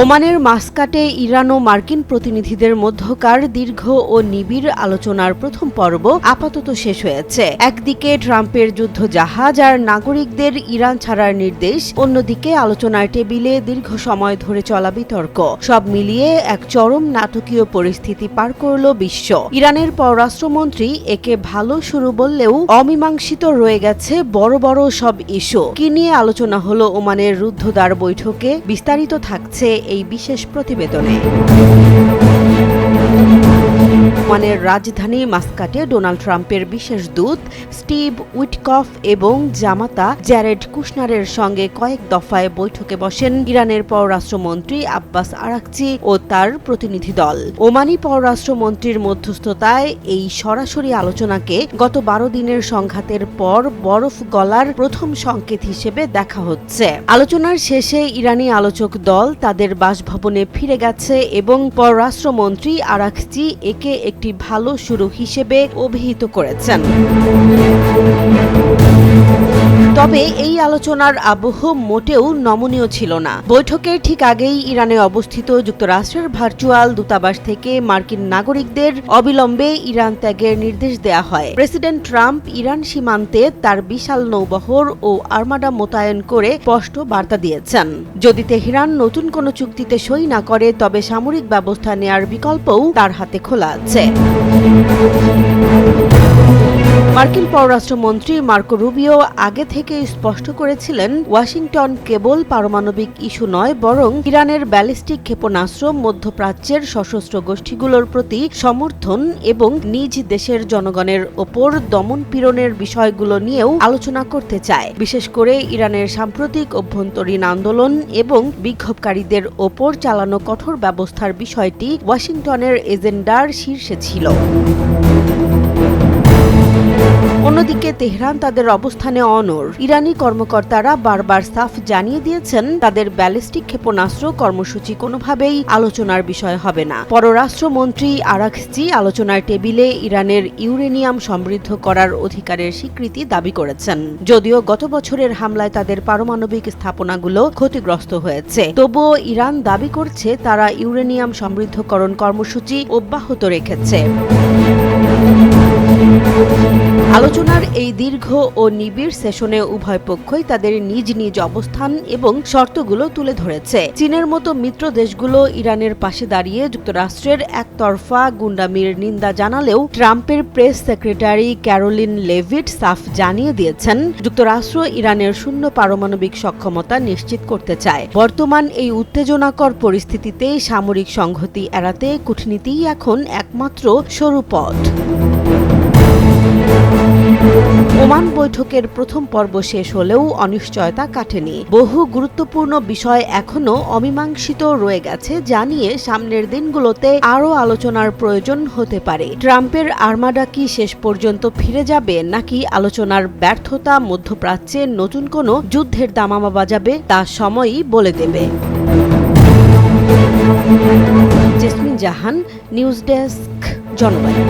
ওমানের মাস্কাটে ইরান ও মার্কিন প্রতিনিধিদের মধ্যকার দীর্ঘ ও নিবিড় আলোচনার প্রথম পর্ব আপাতত শেষ হয়েছে। একদিকে ট্রাম্পের যুদ্ধ জাহাজ আর নাগরিকদের ইরান ছাড়ার নির্দেশ, অন্যদিকে আলোচনার টেবিলে দীর্ঘ সময় ধরে চলা বিতর্ক। সব মিলিয়ে এক চরম নাটকীয় পরিস্থিতি পার করল বিশ্ব। ইরানের পররাষ্ট্রমন্ত্রী একে ভালো শুরু বললেও অমীমাংসিত রয়ে গেছে বড় বড় সব ইস্যু। কি নিয়ে আলোচনা হলো ওমানের রুদ্ধদ্বার বৈঠকে, বিস্তারিত থাকছে এই বিশেষ প্রতিবেদনে। ওমানের রাজধানী মাস্কাটে ডোনাল্ড ট্রাম্পের বিশেষ দূত স্টিভ উইটকফ এবং জামাতা জ্যারেড কুশনারের সঙ্গে কয়েক দফায় বৈঠকে বসেন ইরানের পররাষ্ট্রমন্ত্রী আব্বাস আরাকচি ও তার প্রতিনিধি দল। ওমানি পররাষ্ট্রমন্ত্রীর মধ্যস্থতায় এই সরাসরি আলোচনাকে গত 12 দিনের সংঘাতের পর বরফ গলার প্রথম সংকেত হিসেবে দেখা হচ্ছে। আলোচনার শেষে ইরানি আলোচক দল তাদের বাসভবনে ফিরে গেছে এবং পররাষ্ট্রমন্ত্রী আরাকচি একে একটি ভালো শুরু হিসেবে অভিহিত করেছেন। তবে এই আলোচনার আবহ মোটেও নমনীয় ছিল না। বৈঠকের ঠিক আগেই ইরানে অবস্থিত যুক্তরাষ্ট্রের ভার্চুয়াল দূতাবাস থেকে মার্কিন নাগরিকদের অবিলম্বে ইরান ত্যাগের নির্দেশ দেয়া হয়। প্রেসিডেন্ট ট্রাম্প ইরান সীমান্তে তার বিশাল নৌবহর ও আর্মাডা মোতায়েন করে স্পষ্ট বার্তা দিয়েছেন, যদি তেহরান নতুন কোনো চুক্তিতে সই না করে তবে সামরিক ব্যবস্থা নেয়ার বিকল্পও তার হাতে খোলা আছে। মার্কিন পররাষ্ট্রমন্ত্রী মার্কো রুবিও আগে থেকে স্পষ্ট করেছিলেন, ওয়াশিংটন কেবল পারমাণবিক ইস্যু নয়, বরং ইরানের ব্যালিস্টিক ক্ষেপণাস্ত্র, মধ্যপ্রাচ্যের সশস্ত্র গোষ্ঠীগুলোর প্রতি সমর্থন এবং নিজ দেশের জনগণের ওপর দমন পীড়নের বিষয়গুলো নিয়েও আলোচনা করতে চায়। বিশেষ করে ইরানের সাম্প্রতিক অভ্যন্তরীণ আন্দোলন এবং বিক্ষোভকারীদের ওপর চালানো কঠোর ব্যবস্থার বিষয়টি ওয়াশিংটনের এজেন্ডার শীর্ষে ছিল। অন্যদিকে তেহরান তাদের অবস্থানে অনড়। ইরানি কর্মকর্তারা বারবার সাফ জানিয়ে দিয়েছেন, তাদের ব্যালিস্টিক ক্ষেপণাস্ত্র কর্মসূচি কোনোভাবেই আলোচনার বিষয় হবে না। পররাষ্ট্রমন্ত্রী আরাকচি আলোচনার টেবিলে ইরানের ইউরেনিয়াম সমৃদ্ধ করার অধিকারের স্বীকৃতি দাবি করেছেন। যদিও গত বছরের হামলায় তাদের পারমাণবিক স্থাপনাগুলো ক্ষতিগ্রস্ত হয়েছে, তবুও ইরান দাবি করছে তারা ইউরেনিয়াম সমৃদ্ধকরণ কর্মসূচি অব্যাহত রেখেছে। আলোচনার এই দীর্ঘ ও নিবিড় সেশনে উভয় পক্ষই তাদের নিজ নিজ অবস্থান এবং শর্তগুলো তুলে ধরেছে। চীনের মতো মিত্র দেশগুলো ইরানের পাশে দাঁড়িয়ে যুক্তরাষ্ট্রের একতরফা গুন্ডামির নিন্দা জানালেও ট্রাম্পের প্রেস সেক্রেটারি ক্যারোলিন লেভিট সাফ জানিয়ে দিয়েছেন, যুক্তরাষ্ট্র ইরানের শূন্য পারমাণবিক সক্ষমতা নিশ্চিত করতে চায়। বর্তমান এই উত্তেজনাকর পরিস্থিতিতে সামরিক সংহতি এড়াতে কূটনীতিই এখন একমাত্র সরু পথ। ওমান বৈঠকের প্রথম পর্ব শেষ হলেও অনিশ্চয়তা কাটেনি। বহু গুরুত্বপূর্ণ বিষয় এখনও অমীমাংসিত রয়ে গেছে, যা নিয়ে সামনের দিনগুলোতে আরও আলোচনার প্রয়োজন হতে পারে। ট্রাম্পের আর্মাডা কি শেষ পর্যন্ত ফিরে যাবে, নাকি আলোচনার ব্যর্থতা মধ্যপ্রাচ্যে নতুন কোনো যুদ্ধের দামামা বাজাবে, তা সময়ই বলে দেবে। জেসমিন জাহান, নিউজ ডেস্ক, জনবাণী।